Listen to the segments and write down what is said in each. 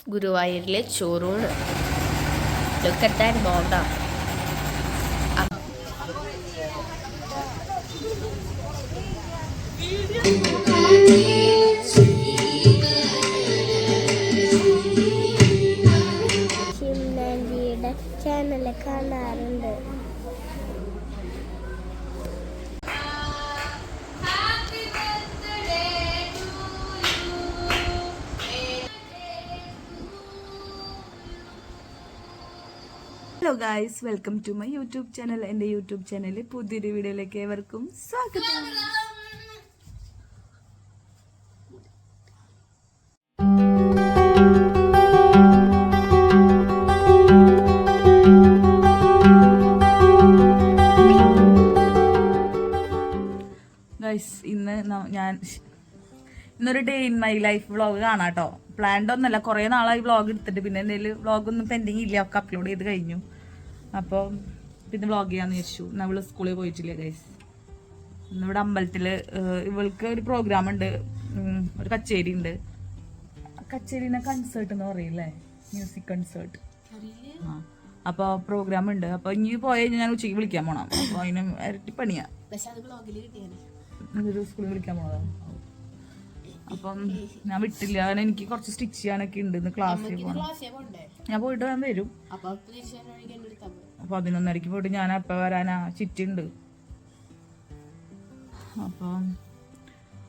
ഗുരുവായൂരിലെ ചോറൂണ്. Look at that bonda. Channel കാണാറുണ്ട്. Hello guys, welcome to my YouTube channel. എൻ്റെ യൂട്യൂബ് ചാനലിൽ പുതിയൊരു വീഡിയോയിലേക്ക് ഏവർക്കും സ്വാഗതം. ഗായ്സ്, ഇന്നൊരു day in my life vlog കാണാം കേട്ടോ. പ്ലാൻഡ് ഒന്നല്ല, കുറേ നാളായി വ്ളോഗ് എടുത്തിട്ട്. പിന്നെ എന്തെങ്കിലും വ്ളോഗൊന്നും പെൻഡിങ് ഇല്ല, ഒക്കെ അപ്ലോഡ് ചെയ്ത് കഴിഞ്ഞു. അപ്പോൾ പിന്നെ വ്ളോഗ് ചെയ്യാന്ന് വിചാരിച്ചു. നമ്മൾ സ്കൂളിൽ പോയിട്ടില്ല ഗൈസ്. ഇന്നിവിടെ അമ്പലത്തിൽ ഇവൾക്ക് ഒരു പ്രോഗ്രാം ഉണ്ട്, ഒരു കച്ചേരി ഉണ്ട്. കച്ചേരിനെ കൺസേർട്ട് എന്ന് പറയില്ലേ, മ്യൂസിക് കൺസേർട്ട്. ആ, അപ്പോൾ പ്രോഗ്രാം ഉണ്ട്. അപ്പോൾ ഇനി പോയി കഴിഞ്ഞാൽ ഞാൻ ഉച്ചയ്ക്ക് വിളിക്കാൻ പോകണം. അപ്പോൾ അതിന് ഇരട്ടി പണിയാ. സ്കൂളിൽ വിളിക്കാൻ പോകണം. അപ്പം ഞാൻ വിട്ടില്ല, കാരണം എനിക്ക് കുറച്ച് സ്റ്റിച്ച് ചെയ്യാനൊക്കെ ഉണ്ട്. ഇന്ന് ക്ലാസ്സിൽ പോകണം. ഞാൻ പോയിട്ട് ഞാൻ വരും. അപ്പൊ 11:30 പോയിട്ട് ഞാൻ എപ്പോൾ വരാനാ, ചിറ്റുണ്ട്. അപ്പം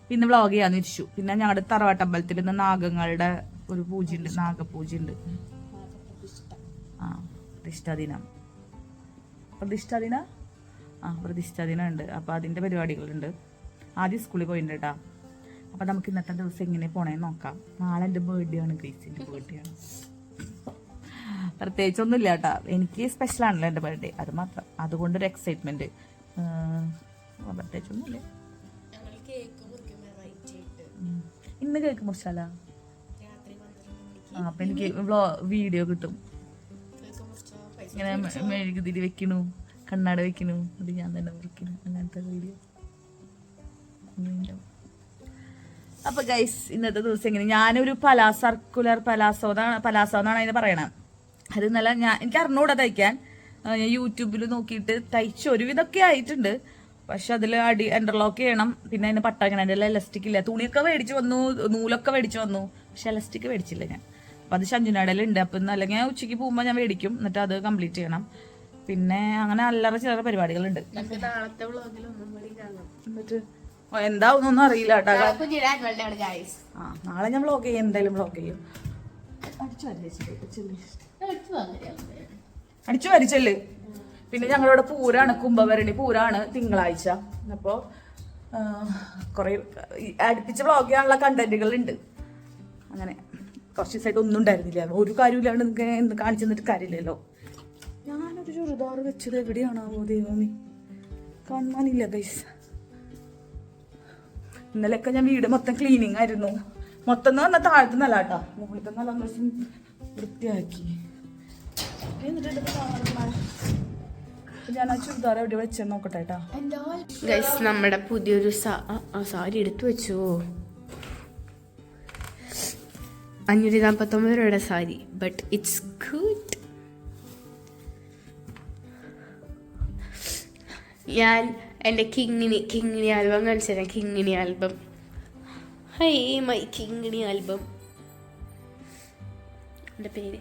പിന്നെ വ്ളോഗ് ചെയ്യാന്ന് വെച്ചു. പിന്നെ ഞങ്ങളുടെ തറവാട്ടമ്പലത്തിൽ ഇന്ന് നാഗങ്ങളുടെ ഒരു പൂജ ഉണ്ട്, നാഗപൂജ ഉണ്ട്. ആ, പ്രതിഷ്ഠാദിനം ഉണ്ട്. അപ്പോൾ അതിൻ്റെ പരിപാടികളുണ്ട്. ആദ്യം സ്കൂളിൽ പോയിട്ടുണ്ട് കേട്ടോ. അപ്പോൾ നമുക്ക് ഇന്നത്തെ ദിവസം എങ്ങനെ പോണേന്ന് നോക്കാം. നാളെ എൻ്റെ ബർത്ത്ഡേ ആണ് ഗ്രേസിൻ്റെ ബർത്ത്ഡേ ആണ്. പ്രത്യേകിച്ചൊന്നുമില്ല കേട്ടോ, എനിക്ക് സ്പെഷ്യൽ ആണല്ലോ എൻ്റെ ബർത്ത്ഡേ, അത് മാത്രം. അതുകൊണ്ടൊരു എക്സൈറ്റ്മെൻറ്റ്. പ്രത്യേകിച്ചൊന്നുമില്ല. ഇന്ന് കേക്ക് മുറിച്ചാലോ? അപ്പം എനിക്ക് വീഡിയോ കിട്ടും. ഇങ്ങനെ മെഴുകുതിരി വെക്കണു, കണ്ണാട വെക്കണു, അത് ഞാൻ തന്നെ മുറിക്കണു, അങ്ങനത്തെ വീഡിയോ. അപ്പൊ ഗൈസ്, ഇന്നത്തെ ദിവസം എങ്ങനെ, ഞാനൊരു സർക്കുലർ പലാസോ എന്നാണ് അതിന് പറയണത്. അത് നല്ല എനിക്ക് അറിഞ്ഞൂടെ തയ്ക്കാൻ. ഞാൻ യൂട്യൂബിൽ നോക്കിയിട്ട് തയ്ച്ച് ഒരുവിധമൊക്കെ ആയിട്ടുണ്ട്. പക്ഷെ അതിൽ എൻ്റർലോക്ക് ചെയ്യണം. പിന്നെ അതിന് പട്ടങ്ങനെ അതിൻ്റെ എലസ്റ്റിക് ഇല്ല. തുണിയൊക്കെ മേടിച്ച് വന്നു, നൂലൊക്കെ മേടിച്ച് വന്നു, പക്ഷെ എലസ്റ്റിക് മേടിച്ചില്ല ഞാൻ. അപ്പം അത് ശഞ്ജുനാടയിലുണ്ട്. അപ്പം അല്ലെങ്കിൽ ഞാൻ ഉച്ചയ്ക്ക് പോകുമ്പോൾ ഞാൻ മേടിക്കും, എന്നിട്ട് അത് കംപ്ലീറ്റ് ചെയ്യണം. പിന്നെ അങ്ങനെ അല്ലറ ചില്ലറ പരിപാടികളുണ്ട്. എന്നിട്ട് എന്താവുന്നൊന്നും അറിയില്ല കേട്ടോ. ആ, നാളെ ഞാൻ വ്ളോഗ് ചെയ്യും, എന്തായാലും വ്ളോഗ് ചെയ്യും. അടിച്ചു വരിച്ചല്ലേ. പിന്നെ ഞങ്ങളുടെ പൂരാണ്, കുംഭഭരണി പൂരാണ് തിങ്കളാഴ്ച. അപ്പോൾ കുറേ അടുപ്പിച്ച് വ്ളോഗ് ചെയ്യാനുള്ള കണ്ടന്റുകൾ ഉണ്ട്. അങ്ങനെ കുറച്ച് ദിവസമായിട്ട് ഒന്നും ഉണ്ടായിരുന്നില്ല. ഒരു കാര്യമില്ലാണ്ട് നിങ്ങൾക്ക് എന്ത് കാണിച്ചു തന്നിട്ട് കാര്യമില്ലല്ലോ. ഞാനൊരു ചുരിദാർ വെച്ചത് എവിടെയാണോ ദൈവമേ, കാണാനില്ല ഗൈസ്. ഇന്നലെയൊക്കെ ഞാൻ വീട് മൊത്തം ക്ലീനിങ് ആയിരുന്നു. മൊത്തം എന്ന് പറഞ്ഞാൽ താഴത്ത് നല്ല കേട്ടോ, മുകളിൽ നല്ല ദിവസം വൃത്തിയാക്കി. ഞാൻ ആ ചുരിദാർ എവിടെ വെച്ചെന്ന് നോക്കട്ടെ കേട്ടോ. ഗൈസ്, നമ്മുടെ പുതിയൊരു സാരി എടുത്തു വെച്ചോ. 549 രൂപയുടെ സാരി, ബട്ട് ഇറ്റ്സ് ഗുഡ്. ഞാൻ എൻ്റെ കിങ്ങിണി ആൽബം കാണിച്ചു തരാം. Kingini album, hi my Kingini album. എൻ്റെ പേര്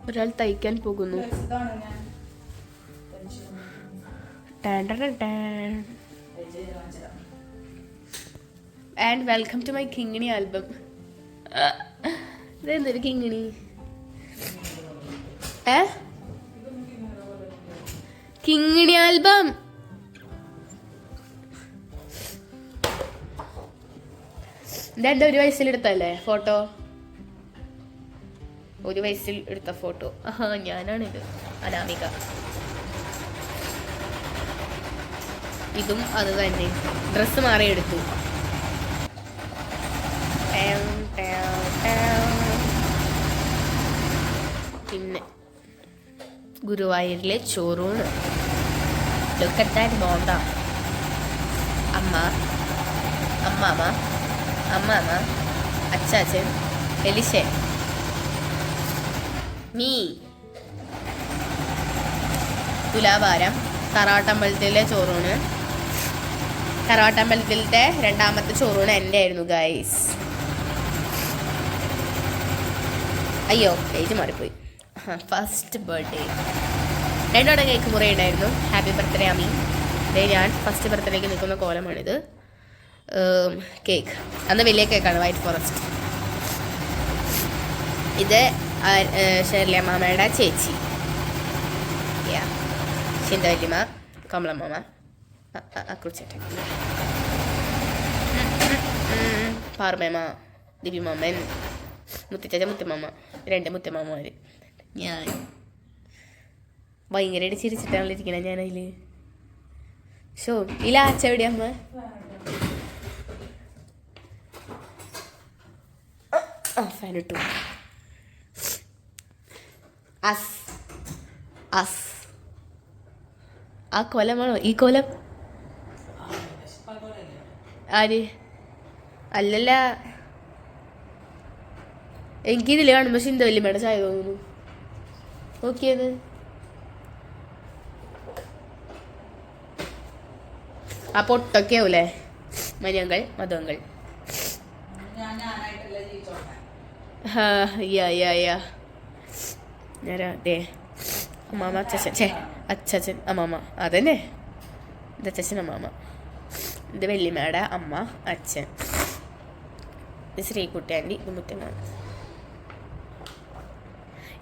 ഒരാൾ തയ്ക്കാൻ പോകുന്നു. And welcome to my Kingini album. ഇതെന്തൊരു കിങ്ങിണി? കിങ്ങിണി ആൽബം. ഇതെന്റെ 1 വയസ്സിലെടുത്തല്ലേ ഫോട്ടോ? 1 വയസ്സിൽ എടുത്ത ഫോട്ടോ. ഞാനാണിത്, അനാമിക. ഇതും അത് തന്നെ, ഡ്രസ്സ് മാറി എടുത്തു. പിന്നെ ഗുരുവായൂരിലെ ചോറൂണ്. Look at that bonda. അമ്മ, അമ്മാമ്മ, അമ്മാമ്മ, അച്ചാച്ചൻ, എലിശൻ, മീ, തുലാഭാരം, തറവാട്ടമ്പലത്തിലെ ചോറൂണ്. തറവാട്ടമ്പലത്തിലത്തെ രണ്ടാമത്തെ ചോറൂണ് എൻ്റെ ആയിരുന്നു ഗൈസ്. അയ്യോ ഏജ് മാറിപ്പോയി. ഫസ്റ്റ് ബർത്ത്ഡേ 2 കേക്ക് മുറി ഉണ്ടായിരുന്നു. ഹാപ്പി ബർത്ത്ഡേ അമ്മി. ഞാൻ ഫസ്റ്റ് ബർത്ത്ഡേക്ക് നിൽക്കുന്ന കോലമാണിത്. കേക്ക് അന്ന് വലിയ കേക്കാണ്, വൈറ്റ് ഫോറസ്റ്റ്. ഇത് ഷേർലി അമ്മാമ്മയുടെ ചേച്ചി, ഷിന്ത വല്യമ്മ, കമലമ്മ, അക്കുച്ചേട്ടൻ, പാർമേമ്മ, ദിവ്യമാമൻ, മുത്തിച്ചാച്ച, മുത്തമ്മ, 2 മുത്തമ്മമാർ. ഞാൻ ഭയങ്കരമായിട്ട് ചിരിച്ചിട്ടാണല്ലോ ഇരിക്കണേ ഞാനതിൽ. ഷോ ഇല്ല അച്ഛ എവിടെ അമ്മ? ഫാൻ ഇട്ടു. അസ് അസ് ആ കൊലമാണോ ഈ കൊലം? ആര്? അല്ലല്ല, എനിക്കിതിൽ കാണുമ്പോൾ ചിന്ത വല്യമ്മയുടെ ചായ തോന്നുന്നു. നോക്കിയത് ആ പൊട്ടൊക്കെ ആവൂലേ? മനിയങ്കൾ മധുവങ്കൾ. ഞാനേ അമ്മാമ്മ അച്ഛൻ അച്ഛൻ അമ്മാമ്മ അതന്നെ. ഇത് അച്ഛൻ അമ്മാമ്മ, ഇത് വല്യമ്മയുടെ അമ്മ അച്ഛൻ, ഇത് ശ്രീകുട്ടി ആൻറ്റി, ഇത് മുത്തമ്മ.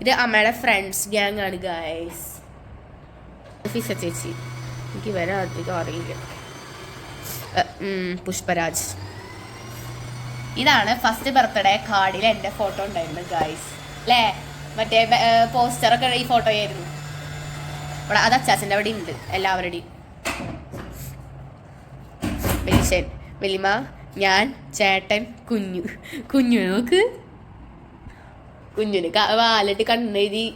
ഇത് അമ്മയുടെ ഫ്രണ്ട്സ് ഗ്യാങ് ആണ് ഗൈസ്. ഫിസ ചേച്ചി, എനിക്ക് വരെ അധികം അറിയില്ല. പുഷ്പരാജ്. ഇതാണ് ഫസ്റ്റ് ബർത്ത്ഡേ കാർഡിൽ എൻ്റെ ഫോട്ടോ ഉണ്ടായിരുന്നു ഗൈസ് അല്ലേ? മറ്റേ പോസ്റ്ററൊക്കെ ഈ ഫോട്ടോ ആയിരുന്നു. അവിടെ അത് അച്ചാച്ചൻ്റെ അവിടെ ഉണ്ട് എല്ലാവരുടെയും. വലിയച്ഛൻ, വലിയമ്മ, ഞാൻ, ചേട്ടൻ, കുഞ്ഞു നോക്ക്, കുഞ്ഞിന് വാലിട്ട് കണ്ണെഴുതി,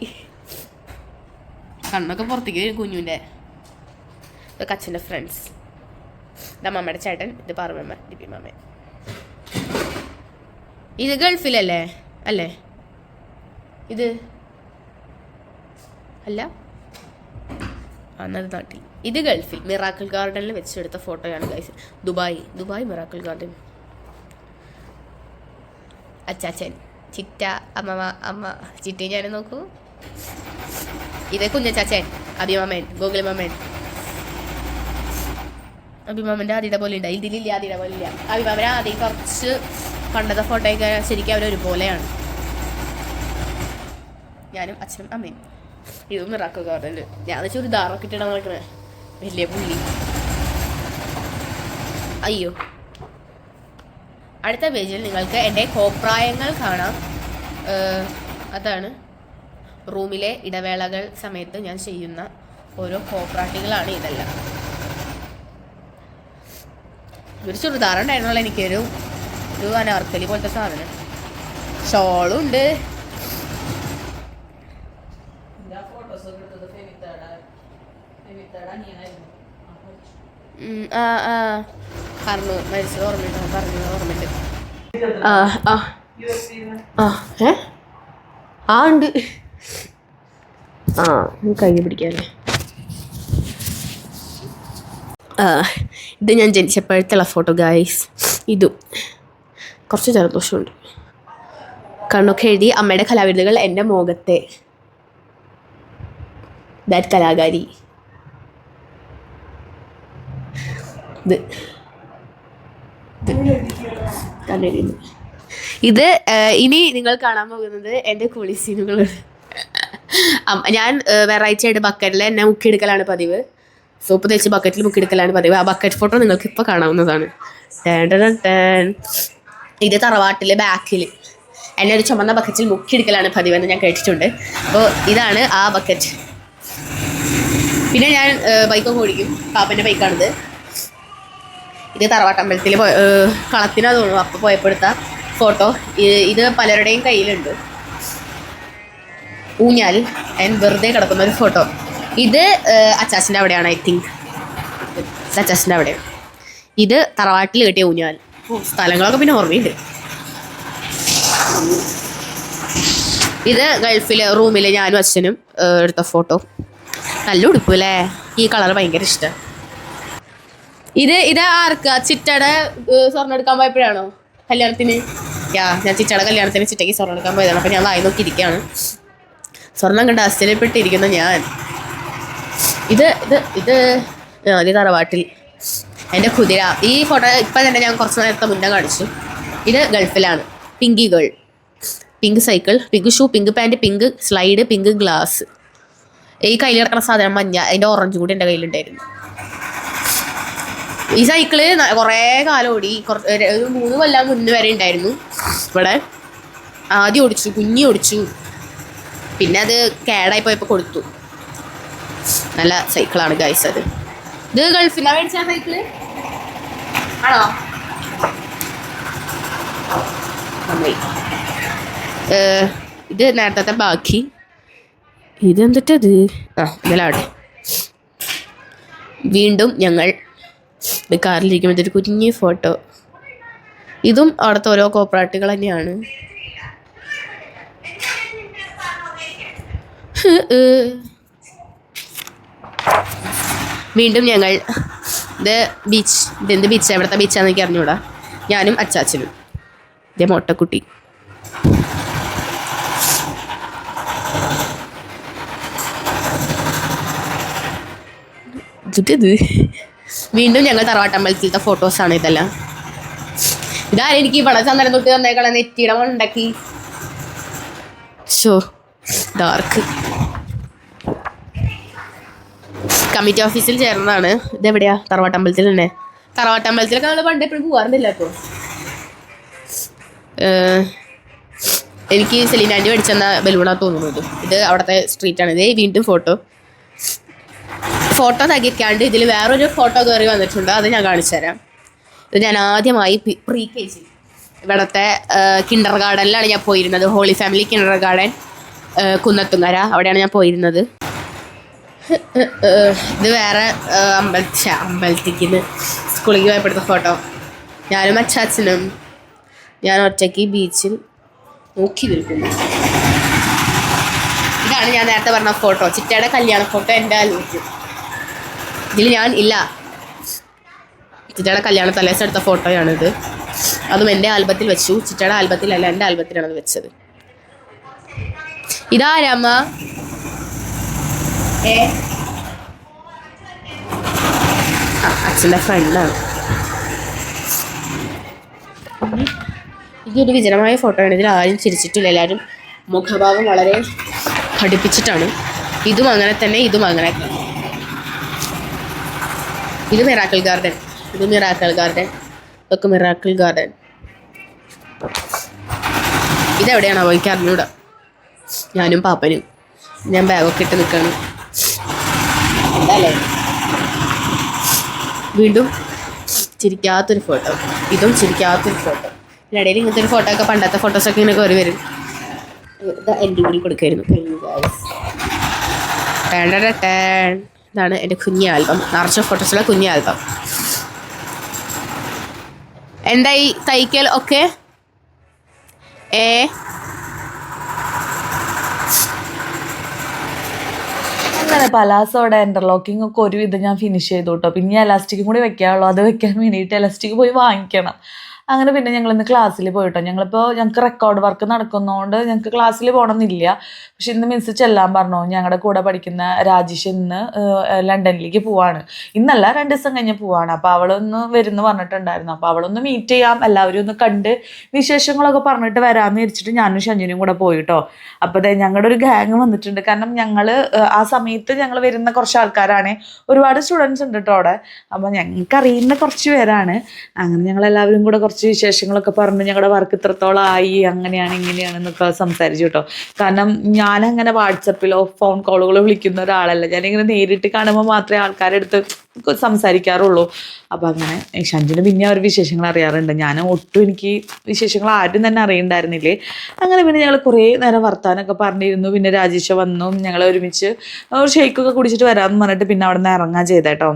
കണ്ണൊക്കെ പുറത്തേക്ക് വരും കുഞ്ഞുൻ്റെ. ഇതൊക്കെ അച്ഛൻ്റെ ഫ്രണ്ട്സ്. ഇത് അമ്മമ്മയുടെ ചേട്ടൻ, ഇത് പാർവമ്മ, ദിവ്യമ്മ. ഇത് ഗൾഫിലല്ലേ? അല്ലേ? ഇത് അല്ല, അന്നത് നാട്ടിൽ. ഇത് ഗൾഫിൽ മിറാക്കിൾ ഗാർഡനിൽ വെച്ചെടുത്ത ഫോട്ടോയാണ് ഗൈസ്. Dubai miracle garden. അച്ചാച്ചൻ, ചിറ്റ, അമ്മ ചിറ്റ ഞാൻ നോക്കൂ. ഇത് കുഞ്ഞച്ചാച്ചൻ, അഭിമാമൻ, ഗോകുലമാമൻ. അഭിമാമൻ്റെ ആദ്യത്തെ പോലെ ഉണ്ട്, ഇതിലില്ല ആദ്യത്തെ പോലെ ഇല്ല. അഭിമാമൻ ആദ്യം കുറച്ച് പണ്ടത്തെ ഫോട്ടോയൊക്കെ ശരിക്കും അവരൊരുപോലെയാണ്. ഞാനും അച്ഛനും അമ്മയും. ഇത് മിറാക്കിൾ ഗാർഡനിൽ ഞാൻ ചുരിദാറൊക്കെ ഇട്ടിടാൻ നോക്കണേ, വലിയ പുള്ളി. അയ്യോ, അടുത്ത പേജിൽ നിങ്ങൾക്ക് എൻ്റെ കോപ്രായങ്ങൾ കാണാം. അതാണ് റൂമിലെ ഇടവേളകൾ സമയത്ത് ഞാൻ ചെയ്യുന്ന ഓരോ കോപ്രാട്ടികളാണ് ഇതെല്ലാം. ഒരു ചുരിദാറുണ്ടായിരുന്നുള്ള എനിക്കൊരു അനാർക്കലി പോലത്തെ സാധനം. ഷോളും ഉണ്ട്. പറഞ്ഞു മരിച്ചത് ഓർമ്മയുണ്ട്, പറഞ്ഞത് ഓർമ്മയുണ്ട്. ഉണ്ട്. കൈ പിടിക്കാല്ലേ. ഇത് ഞാൻ ജനിച്ചപ്പോഴത്തുള്ള ഫോട്ടോ ഗൈസ്. ഇതും കുറച്ച് ജലദോഷമുണ്ട്. കണ്ണൊക്കെ എഴുതി അമ്മയുടെ കലാവിരുതുകൾ എൻ്റെ മുഖത്തെ. ദാറ്റ് കലാകാരി. ഇത് ഇനി നിങ്ങൾ കാണാൻ പോകുന്നത് എൻ്റെ കുളിസീനുകളാണ്. ഞാൻ വെറൈറ്റി ആയിട്ട് ബക്കറ്റിൽ എന്നെ മുക്കിയെടുക്കലാണ് പതിവ്. സോപ്പ് തേച്ച് ബക്കറ്റിൽ മുക്കിയെടുക്കലാണ് പതിവ്. ആ ബക്കറ്റ് ഫോട്ടോ നിങ്ങൾക്ക് ഇപ്പോൾ കാണാവുന്നതാണ്. ഇത് തറവാട്ടിലെ ബാക്കിൽ എന്നെ ഒരു ചുമന്ന ബക്കറ്റിൽ മുക്കിയെടുക്കലാണ് പതിവെന്ന് ഞാൻ കേട്ടിട്ടുണ്ട്. അപ്പോൾ ഇതാണ് ആ ബക്കറ്റ്. പിന്നെ ഞാൻ ബൈക്കൊക്കെ ഓടിക്കും. പാപ്പൻ്റെ ബൈക്കാണിത്. ഇത് തറവാട്ടമ്പലത്തിൽ കളത്തിനാ തോന്നുന്നു അപ്പോൾ പോയപ്പോഴത്തെ ഫോട്ടോ. ഇത് പലരുടെയും കയ്യിലുണ്ട്. ഊഞ്ഞാൽ വെറുതെ കിടക്കുന്ന ഒരു ഫോട്ടോ. ഇത് അച്ചാച്ചൻ്റെ അവിടെയാണ്, ഐ തിങ്ക് അച്ചാച്ചൻ്റെ അവിടെയാണ്. ഇത് തറവാട്ടിൽ കെട്ടിയ ഊഞ്ഞാൽ. സ്ഥലങ്ങളൊക്കെ പിന്നെ ഓർമ്മയുണ്ട്. ഇത് ഗൾഫിലെ റൂമിൽ ഞാനും അച്ഛനും എടുത്ത ഫോട്ടോ. നല്ല ഉടുപ്പ് അല്ലേ, ഈ കളർ ഭയങ്കര ഇഷ്ടം. ഇത് ആർക്കാ? ചിറ്റയുടെ സ്വർണ്ണം എടുക്കാൻ പോയപ്പോഴാണോ കല്യാണത്തിന്? ഞാൻ ചിറ്റയുടെ കല്യാണത്തിന് ചിറ്റയ്ക്ക് സ്വർണ്ണം എടുക്കാൻ പോയതാണ്. അപ്പം ഞാൻ വായി നോക്കി ഇരിക്കുകയാണ്. സ്വർണ്ണം കണ്ട് ആശ്ചര്യപ്പെട്ടിരിക്കുന്ന ഞാൻ. ഇത് തറവാട്ടിൽ എൻ്റെ കുതിര. ഈ ഫോട്ടോ ഇപ്പം തന്നെ ഞാൻ കുറച്ച് നേരത്തെ മുന്നേ കാണിച്ചു. ഇത് ഗൾഫിലാണ്. Pinky girl, pink cycle, pink shoe, pink pant, pink slide, pink glass. ഈ കയ്യിൽ കിടക്കുന്ന സാധനം മഞ്ഞ, അതിൻ്റെ ഓറഞ്ച് കൂടി എൻ്റെ കയ്യിലുണ്ടായിരുന്നു. ഈ സൈക്കിള് കുറേ കാലം ഓടി. ഒരു 3 കൊല്ലം മുന്നേ വരെ ഉണ്ടായിരുന്നു ഇവിടെ. ആദ്യം ഓടിച്ചു, കുഞ്ഞി ഓടിച്ചു, പിന്നെ അത് കേടായി പോയപ്പോൾ കൊടുത്തു. നല്ല സൈക്കിളാണ് ഗൈസ്. അത് ഇത് ഗൾഫിലാണ് മേടിച്ച സൈക്കിള് ആണോ? ഇത് നേരത്തെ ബാക്കി. ഇതെന്തിട്ടത്? ഇതിലാവട്ടെ. വീണ്ടും ഞങ്ങൾ കാറിലിരിക്കുമ്പോൾ ഇതൊരു കുഞ്ഞു ഫോട്ടോ. ഇതും അവിടുത്തെ ഓരോ കോപ്പറേറ്റുകൾ തന്നെയാണ്. വീണ്ടും ഞങ്ങൾ ഇത് ബീച്ച്. ഇതെന്ത് ബീച്ച്? എവിടുത്തെ ബീച്ചാന്ന് എനിക്ക് അറിഞ്ഞൂടാ. ഞാനും അച്ചാച്ചനും. ഇതേ മൊട്ടക്കുട്ടി. ഇത് വീണ്ടും ഞങ്ങൾ തറവാട്ടമ്പലത്തിലത്തെ ഫോട്ടോസാണ് ഇതെല്ലാം. ഇതാരും എനിക്ക് ഇവിടെ ചന്ദനം തൊട്ട് തന്നേക്കളെ നെറ്റിയുടെ ഉണ്ടാക്കി. ഡാർക്ക്. കമ്മിറ്റി ഓഫീസിൽ ചേർന്നതാണ്. ഇതെവിടെയാ? തറവാട്ടമ്പലത്തിൽ തന്നെ. തറവാട്ടമ്പലത്തിലൊക്കെ നമ്മൾ പണ്ട് എപ്പോഴും പോകാറുന്നില്ല. അപ്പോൾ എനിക്ക് സെലീന ആൻറ്റി മേടിച്ചെന്ന ബലൂണാണ് തോന്നുന്നത്. ഇത് അവിടുത്തെ സ്ട്രീറ്റാണ്. ഇതേ വീണ്ടും ഫോട്ടോ തകിക്കാണ്ട് ഇതിൽ വേറൊരു ഫോട്ടോ കയറി വന്നിട്ടുണ്ട്. അത് ഞാൻ കാണിച്ചു തരാം. ഇത് ഞാൻ ആദ്യമായി പ്രീ KG ഇവിടുത്തെ കിൻഡർ ഗാർഡനിലാണ് ഞാൻ പോയിരുന്നത്. Holy family kindergarten, Kunnathungara. അവിടെയാണ് ഞാൻ പോയിരുന്നത്. ഇത് വേറെ അമ്പലത്തിക്ക് സ്കൂളിലേക്ക് പോയപ്പെടുത്ത ഫോട്ടോ. ഞാനും അച്ചാച്ചനും ഞാൻ ഒറ്റയ്ക്ക് ബീച്ചിൽ നോക്കി നിൽക്കുന്നു. ഇതാണ് ഞാൻ നേരത്തെ പറഞ്ഞ ഫോട്ടോ, ചിറ്റയുടെ കല്യാണ ഫോട്ടോ. എൻ്റെ ആൽബത്തിൽ ഇതിൽ ഞാൻ ഇല്ല. ചിറ്റയുടെ കല്യാണ തലേദിവസം എടുത്ത ഫോട്ടോയാണിത്. അതും എൻ്റെ ആൽബത്തിൽ വെച്ചു. ചിറ്റയുടെ ആൽബത്തിലല്ല, എൻ്റെ ആൽബത്തിലാണ് അത് വെച്ചത്. ഇതാരമ്മ? അച്ഛൻ്റെ ഫ്രണ്ടാണ്. ഇതൊരു വിജനമായ ഫോട്ടോയാണ്. ഇതിൽ ആരും ചിരിച്ചിട്ടില്ല. എല്ലാവരും മുഖഭാവം വളരെ ഘടിപ്പിച്ചിട്ടാണ്. ഇതും അങ്ങനെ തന്നെ, ഇതും അങ്ങനെ തന്നെ. ഇത് മിറാക്കിൾ ഗാർഡൻ, ഇത് മിറാക്കിൾ ഗാർഡൻ, ഇതൊക്കെ മിറാക്കിൾ ഗാർഡൻ. ഇതെവിടെയാണോ എനിക്ക് അറിഞ്ഞൂടാ. ഞാനും പാപ്പനും. ഞാൻ ബാഗൊക്കെ ഇട്ട് നിൽക്കണം. എന്താല്ലേ? വീണ്ടും ചിരിക്കാത്തൊരു ഫോട്ടോ. ഇതും ചിരിക്കാത്തൊരു ഫോട്ടോ. ഇതിനിടയിൽ ഇങ്ങനത്തെ ഒരു ഫോട്ടോ ഒക്കെ, പണ്ടത്തെ ഫോട്ടോസൊക്കെ ഇങ്ങനെ കയറി വരും. എൻ്റെ കൂടി കൊടുക്കായിരുന്നു. ഇതാണ് എൻ്റെ കുഞ്ഞ് ആൽബം. നിറച്ച ഫോട്ടോസുള്ള കുഞ്ഞ് ആൽബം. എന്തായി തയ്ക്കൽ ഒക്കെ? അങ്ങനെ പലാസോടെ ഇന്റർലോക്കിംഗ് ഒക്കെ ഒരുവിധം ഞാൻ ഫിനിഷ് ചെയ്തു കേട്ടോ. പിന്നെ എലാസ്റ്റിക്കും കൂടി വെക്കാനുള്ളൂ. അത് വെക്കാൻ വേണ്ടിയിട്ട് എലാസ്റ്റിക് പോയി വാങ്ങിക്കണം. അങ്ങനെ പിന്നെ ഞങ്ങളിന്ന് ക്ലാസ്സിൽ പോയിട്ടോ. ഞങ്ങൾക്ക് റെക്കോർഡ് വർക്ക് നടക്കുന്നതുകൊണ്ട് ഞങ്ങൾക്ക് ക്ലാസ്സിൽ പോകണമെന്നില്ല. പക്ഷെ ഇന്ന് മിസ് ചെല്ലാൻ പറഞ്ഞു. ഞങ്ങളുടെ കൂടെ പഠിക്കുന്ന രാജേഷ് ഇന്ന് ലണ്ടനിലേക്ക് പോവാണ്. ഇന്നല്ല, 2 ദിവസം കഴിഞ്ഞ് പോവാണ്. അപ്പോൾ അവളൊന്ന് വരുന്നു പറഞ്ഞിട്ടുണ്ടായിരുന്നു. അപ്പോൾ അവളൊന്ന് മീറ്റ് ചെയ്യാം, എല്ലാവരും ഒന്ന് കണ്ട് വിശേഷങ്ങളൊക്കെ പറഞ്ഞിട്ട് വരാമെന്ന് വിചാരിച്ചിട്ട് ഞാനും ഷഞ്ജുനും കൂടെ പോയിട്ടോ. അപ്പോൾ അതെ ഞങ്ങളുടെ ഒരു ഗ്യാങ് വന്നിട്ടുണ്ട്. കാരണം ഞങ്ങൾ ആ സമയത്ത് ഞങ്ങൾ വരുന്ന കുറച്ച് ആൾക്കാരാണ്. ഒരുപാട് സ്റ്റുഡൻസ് ഉണ്ട് കേട്ടോ അവിടെ. അപ്പോൾ ഞങ്ങൾക്കറിയുന്ന കുറച്ച് പേരാണ്. അങ്ങനെ ഞങ്ങളെല്ലാവരും കൂടെ കുറച്ച് വിശേഷങ്ങളൊക്കെ പറഞ്ഞ് ഞങ്ങളുടെ വർക്ക് ഇത്രത്തോളം ആയി, അങ്ങനെയാണ് ഇങ്ങനെയാണെന്നൊക്കെ സംസാരിച്ചു കേട്ടോ. കാരണം ഞാനങ്ങനെ വാട്സപ്പിലോ ഫോൺ കോളുകളോ വിളിക്കുന്ന ഒരാളല്ല. ഞാനിങ്ങനെ നേരിട്ട് കാണുമ്പോൾ മാത്രമേ ആൾക്കാരുടെ അടുത്ത് സംസാരിക്കാറുള്ളൂ. അപ്പോൾ അങ്ങനെ ഷഞ്ജുന് പിന്നെ അവർ വിശേഷങ്ങൾ അറിയാറുണ്ട്. ഞാൻ ഒട്ടും എനിക്ക് വിശേഷങ്ങൾ ആരും തന്നെ അറിയണ്ടായിരുന്നില്ലേ. അങ്ങനെ പിന്നെ ഞങ്ങൾ കുറേ നേരം വർത്താനൊക്കെ പറഞ്ഞിരുന്നു. പിന്നെ രാജേഷ് വന്നു. ഞങ്ങൾ ഒരുമിച്ച് ഒരു ഷേക്കൊക്കെ കുടിച്ചിട്ട് വരാമെന്ന് പറഞ്ഞിട്ട് പിന്നെ അവിടെ നിന്ന് ഇറങ്ങാൻ ചെയ്തേട്ടോ.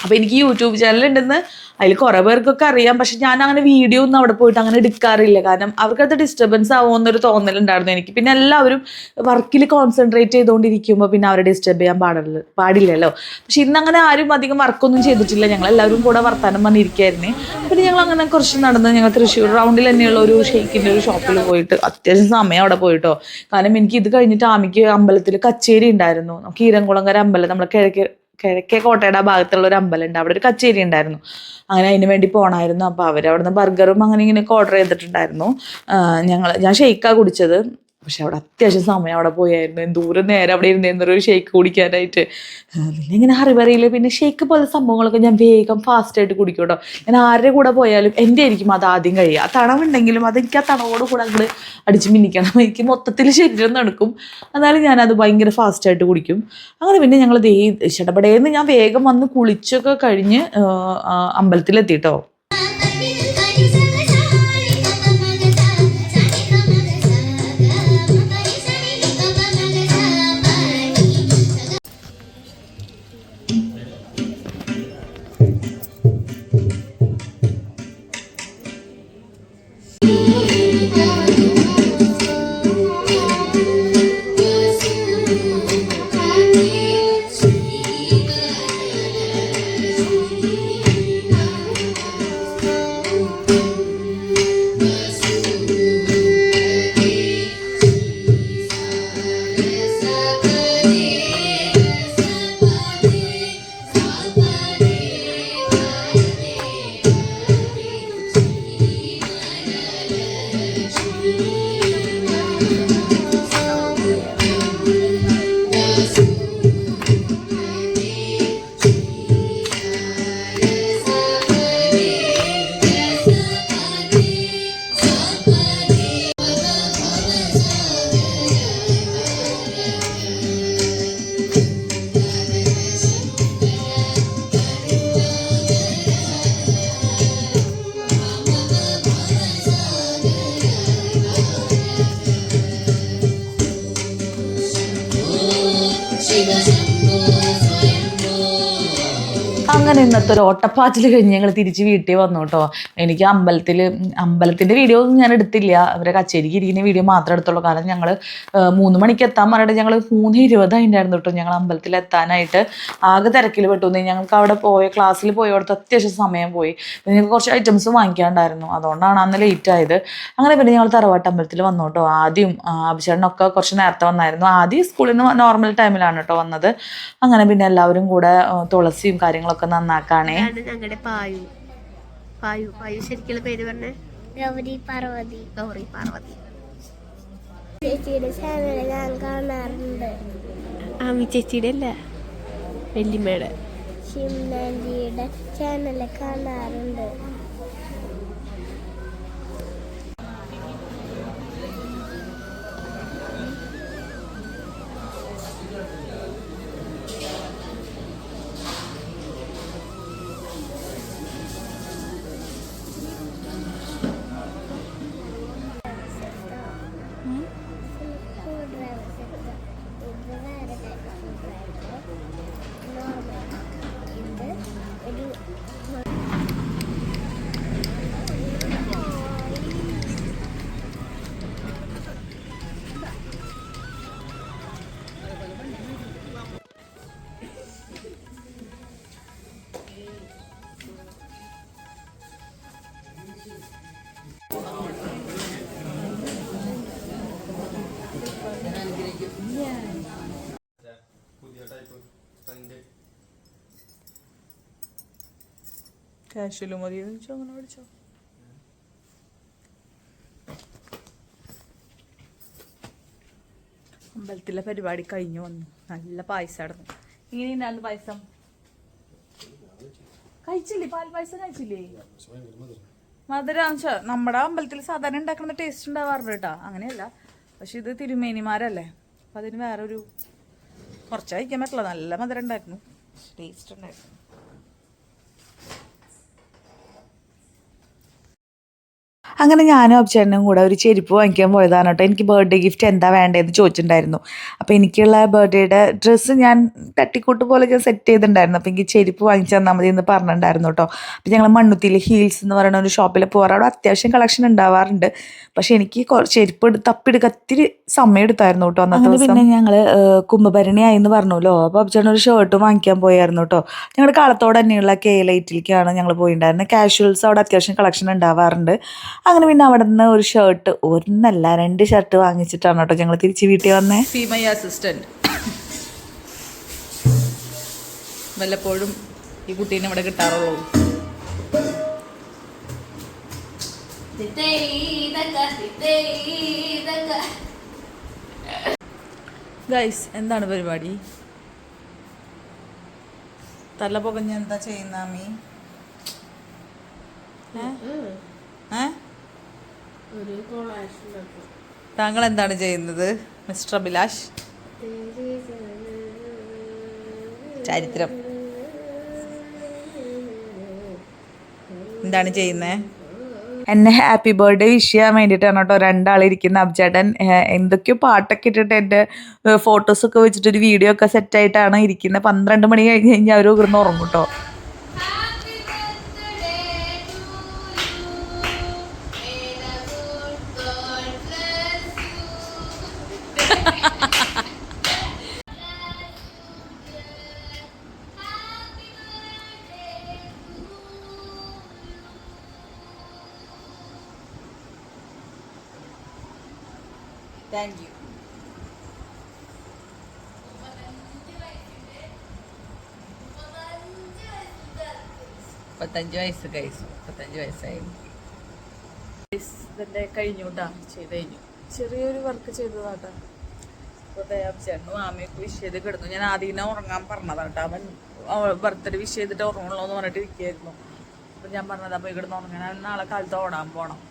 അപ്പോൾ എനിക്ക് യൂട്യൂബ് ചാനൽ ഉണ്ടെന്ന് അതിൽ കുറേ പേർക്കൊക്കെ അറിയാം. പക്ഷെ ഞാൻ അങ്ങനെ വീഡിയോ ഒന്നും അവിടെ പോയിട്ട് അങ്ങനെ എടുക്കാറില്ല. കാരണം അവർക്കത് ഡിസ്റ്റർബൻസ് ആവുമെന്നൊരു തോന്നലുണ്ടായിരുന്നു എനിക്ക്. പിന്നെ എല്ലാവരും വർക്കിൽ കോൺസെൻട്രേറ്റ് ചെയ്തുകൊണ്ടിരിക്കുമ്പോൾ പിന്നെ അവരെ ഡിസ്റ്റർബ് ചെയ്യാൻ പാടില്ലല്ലോ. പക്ഷെ ഇന്നങ്ങനെ ആരും അധികം വർക്കൊന്നും ചെയ്തിട്ടില്ല. ഞങ്ങളെല്ലാവരും കൂടെ വർത്താനം പറഞ്ഞിരിക്കുകയായിരുന്നേ. പിന്നെ ഞങ്ങൾ അങ്ങനെ കുറച്ച് നടന്ന് ഞങ്ങൾ തൃശ്ശൂർ റൗണ്ടിൽ തന്നെയുള്ള ഒരു ഷെയ്ക്കിൻ്റെ ഒരു ഷോപ്പിൽ പോയിട്ട് അത്യാവശ്യം സമയം അവിടെ പോയിട്ടോ. കാരണം എനിക്ക് ഇത് കഴിഞ്ഞിട്ട് ആമിക്ക് അമ്പലത്തിൽ കച്ചേരി ഉണ്ടായിരുന്നു. കീരംകുളങ്ങര അമ്പലം, നമ്മുടെ കിഴക്കേ കോട്ടയുടെ ആ ഭാഗത്തുള്ള ഒരു അമ്പലം ഉണ്ട്. അവിടെ ഒരു കച്ചേരി ഉണ്ടായിരുന്നു. അങ്ങനെ അതിന് വേണ്ടി പോകണമായിരുന്നു. അപ്പോൾ അവരവിടുന്ന് ബർഗറും അങ്ങനെ ഇങ്ങനെയൊക്കെ ഓർഡർ ചെയ്തിട്ടുണ്ടായിരുന്നു. ഞാൻ ഷെയ്ക്കാണ് കുടിച്ചത്. പക്ഷെ അവിടെ അത്യാവശ്യം സമയം അവിടെ പോയായിരുന്നു. എന്തോരം നേരം അവിടെ ഇരുന്നൊരു ഷെയ്ക്ക് കുടിക്കാനായിട്ട്. പിന്നെ ഇങ്ങനെ അറിവറിയില്ല. പിന്നെ ഷെയ്ക്ക് പോലത്തെ സംഭവങ്ങളൊക്കെ ഞാൻ വേഗം ഫാസ്റ്റായിട്ട് കുടിക്കും കേട്ടോ. ഞാൻ ആരുടെ കൂടെ പോയാലും എൻ്റെ ആയിരിക്കും അത് ആദ്യം കഴിയുക. ആ തണവുണ്ടെങ്കിലും അതെനിക്ക് ആ തണവോട് കൂടെ അങ്ങോട്ട് അടിച്ച് മിന്നിക്കണം. എനിക്ക് മൊത്തത്തിൽ ശരീരം നടക്കും. എന്നാലും ഞാനത് ഭയങ്കര ഫാസ്റ്റായിട്ട് കുടിക്കും. അങ്ങനെ പിന്നെ ഞങ്ങൾ ഇഷ്ടപ്പെടേന്ന് ഞാൻ വേഗം വന്ന് കുളിച്ചൊക്കെ കഴിഞ്ഞ് അമ്പലത്തിലെത്തിട്ടോ. അങ്ങനെ ഇന്നത്തെ ഒരു ഓട്ടപ്പാച്ചിൽ കഴിഞ്ഞ് ഞങ്ങൾ തിരിച്ച് വീട്ടിൽ വന്നു കേട്ടോ. എനിക്ക് അമ്പലത്തിൻ്റെ വീഡിയോ ഒന്നും ഞാൻ എടുത്തില്ല. അവരെ കച്ചേരിക്ക് ഇരിക്കുന്ന വീഡിയോ മാത്രമേ എടുത്തുള്ളൂ. കാരണം ഞങ്ങൾ 3 മണിക്ക് എത്താൻ പറഞ്ഞിട്ട് ഞങ്ങൾ 3:20 ആയിട്ടുണ്ടായിരുന്നു കേട്ടോ ഞങ്ങൾ അമ്പലത്തിൽ എത്താനായിട്ട്. ആകെ തിരക്കിൽ പെട്ടു. ഞങ്ങൾക്ക് അവിടെ ക്ലാസ്സിൽ പോയവിടുത്തെ അത്യാവശ്യം സമയം പോയി. ഞങ്ങൾക്ക് കുറച്ച് ഐറ്റംസ് വാങ്ങിക്കാനുണ്ടായിരുന്നു. അതുകൊണ്ടാണ് അന്ന് ലേറ്റ് ആയത്. അങ്ങനെ പിന്നെ ഞങ്ങൾ തറവാട്ട് അമ്പലത്തിൽ വന്നു കേട്ടോ. ആദ്യം അഭിഷേകനൊക്കെ കുറച്ച് നേരത്തെ വന്നായിരുന്നു. ആദ്യം സ്കൂളിൽ നിന്ന് നോർമൽ ടൈമിലാണ് കേട്ടോ വന്നത്. അങ്ങനെ പിന്നെ എല്ലാവരും കൂടെ തുളസിയും കാര്യങ്ങളൊക്കെ നന്നാക്കാണേ. ഞങ്ങളുടെ പായു ശരിക്കുള്ള പേര് പറഞ്ഞേ? ഗൗരി പാർവതി. ചേച്ചിയുടെ ചാനൽ ഞാൻ കാണാറുണ്ട്. ആമി ചേച്ചിയുടെ അല്ല, വെല്ലിമ്മയുടെ. ഷിംനാൻജിയുടെ ചാനൽ കാണാറുണ്ട്. കാഷ്വല് മതി അങ്ങനെ പഠിച്ചോ. അമ്പലത്തിലെ പരിപാടി കഴിഞ്ഞു വന്നു. നല്ല പായസം ആയിരുന്നു. ഇങ്ങനെയുണ്ടായിരുന്നു പായസം. കഴിച്ചില്ലേ? പാൽ പായസം കഴിച്ചില്ലേ? മധുരം നമ്മുടെ അമ്പലത്തിൽ സാധാരണ ഉണ്ടാക്കുന്ന ടേസ്റ്റ് ഉണ്ടാവാറുണ്ട് കേട്ടോ. അങ്ങനെയല്ല, പക്ഷെ ഇത് തിരുമേനിമാരല്ലേ, അപ്പം അതിന് വേറൊരു കുറച്ച് കഴിക്കാൻ പറ്റില്ല. നല്ല മധുരം ഉണ്ടായിരുന്നു, ടേസ്റ്റ് ഉണ്ടായിരുന്നു. അങ്ങനെ ഞാനും അബ്ചേട്ടനും കൂടെ ഒരു ചെരുപ്പ് വാങ്ങിക്കാൻ പോയതാണ് കേട്ടോ. എനിക്ക് ബർത്ത്ഡേ ഗിഫ്റ്റ് എന്താ വേണ്ടതെന്ന് ചോദിച്ചിട്ടുണ്ടായിരുന്നു. അപ്പോൾ എനിക്കുള്ള ബർത്ത്ഡേയുടെ ഡ്രസ്സ് ഞാൻ തട്ടിക്കൂട്ട് പോലെ ഞാൻ സെറ്റ് ചെയ്തിട്ടുണ്ടായിരുന്നു. അപ്പോൾ എനിക്ക് ചെരുപ്പ് വാങ്ങിച്ചു തന്നാൽ മതി എന്ന് പറഞ്ഞിട്ടുണ്ടായിരുന്നു കേട്ടോ. അപ്പോൾ ഞങ്ങൾ മണ്ണുത്തിയിൽ ഹീൽസ് എന്ന് പറയുന്ന ഒരു ഷോപ്പിൽ പോകാറ്. അവിടെ അത്യാവശ്യം കളക്ഷൻ ഉണ്ടാവാറുണ്ട്. പക്ഷേ എനിക്ക് ചെരുപ്പ് തപ്പിയെടുക്കാൻ ഒത്തിരി സമയം എടുത്തായിരുന്നു കേട്ടോ അന്നത്തെ ദിവസം. പിന്നെ ഞങ്ങൾ കുംഭഭരണിയായി എന്ന് പറഞ്ഞല്ലോ. അപ്പോൾ അബ്ചേട്ടൻ ഒരു ഷർട്ട് വാങ്ങിക്കാൻ പോയായിരുന്നു കേട്ടോ. ഞങ്ങളുടെ കാലത്തോടെ തന്നെയുള്ള KLITലേക്കാണ് ഞങ്ങൾ പോയിട്ടുണ്ടായിരുന്നത്. കാഷ്വൽസ് അവിടെ അത്യാവശ്യം കളക്ഷൻ ഉണ്ടാവാറുണ്ട്. അങ്ങനെ പിന്നെ അവിടെ നിന്ന് ഒരു ഷർട്ട്, ഒന്നല്ല 2 ഷർട്ട് വാങ്ങിച്ചിട്ടാണ് കേട്ടോ ഞങ്ങൾ തിരിച്ച് വീട്ടിൽ വന്നേ. സി മൈ അസിസ്റ്റന്റ് വല്ലപ്പോഴും ഈ കുട്ടീനെ ഇവിടെ കിട്ടാറുള്ളൂ. ഗൈസ്, എന്താണ് പരിപാടി? തല പുകഞ്ഞ എന്താ ചെയ്യുന്ന അമ്മി? താങ്കൾ എന്താണ് ചെയ്യുന്നത് മിസ്റ്റർ അഭിലാഷ്? ചരിത്രം എന്താണ് ചെയ്യുന്നത്? എന്നെ ഹാപ്പി ബർത്ത്ഡേ വിഷ് ചെയ്യാൻ വേണ്ടിയിട്ടാണ് കേട്ടോ രണ്ടാളിരിക്കുന്ന. അബ്ചേട്ടൻ എന്തൊക്കെയോ പാട്ടൊക്കെ ഇട്ടിട്ട് എൻ്റെ ഫോട്ടോസൊക്കെ വെച്ചിട്ടൊരു വീഡിയോ ഒക്കെ സെറ്റായിട്ടാണ് ഇരിക്കുന്നത്. 12 മണി കഴിഞ്ഞ് കഴിഞ്ഞാൽ അവർ ഇവിടുന്ന് ഉറങ്ങും കേട്ടോ. Thank you. 35 വയസ്സ് ഗൈസ്, 35 വയസ്സായി. ഇതിൻ്റെ കഴിഞ്ഞു കേട്ടാ, ചെയ്ത് കഴിഞ്ഞു. ചെറിയൊരു വർക്ക് ചെയ്തതാട്ടാ. അപ്പോൾ ചേട്ടനും ആമയൊക്കെ വിഷ് ചെയ്ത് കിടന്നു. ഞാൻ ആദ്യം ഉറങ്ങാൻ പറഞ്ഞതാ കേട്ടോ. അവൻ ബർത്ത്ഡേ വിഷ് ചെയ്തിട്ട് ഉറങ്ങണല്ലോ എന്ന് പറഞ്ഞിട്ട് ഇരിക്കുകയായിരുന്നു. അപ്പം ഞാൻ പറഞ്ഞത് അപ്പോൾ ഇവിടുന്ന് ഉറങ്ങണം, നാളെ കാലത്ത് ഓടാൻ പോകണം,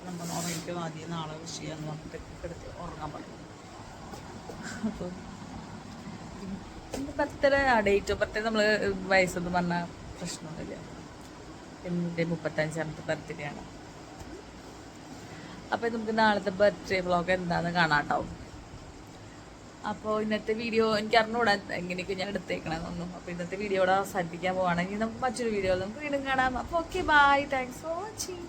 നമ്മൾ ഉറങ്ങിക്കും, ആദ്യം നാളെ വിഷ് ചെയ്യാന്ന് പറഞ്ഞിട്ട് കിടത്തി ഉറങ്ങാൻ പറഞ്ഞു. അപ്പോൾ ബർത്ത്ഡേ ഡേറ്റ് ഓഫ് ബർത്ത്ഡേ നമ്മൾ വയസ്സെന്ന് പറഞ്ഞാൽ പ്രശ്നമൊന്നുമില്ല. എൻ്റെ 35ാമത്തെ ബർത്ത്ഡേ ആണ്. അപ്പോൾ നമുക്ക് നാളത്തെ ബർത്ത്ഡേ വ്ളോഗ് എന്താണെന്ന് കാണാം കേട്ടോ. അപ്പോൾ ഇന്നത്തെ വീഡിയോ എനിക്ക് അറിഞ്ഞൂടാ എങ്ങനെയൊക്കെ ഞാൻ എടുത്തേക്കണമെന്നൊന്നും. അപ്പോൾ ഇന്നത്തെ വീഡിയോയുടെ അവസാനിപ്പിക്കാൻ പോവുകയാണെങ്കിൽ നമുക്ക് മറ്റൊരു വീഡിയോ നമുക്ക് വീണ്ടും കാണാം. അപ്പോൾ okay, bye, thanks for watching.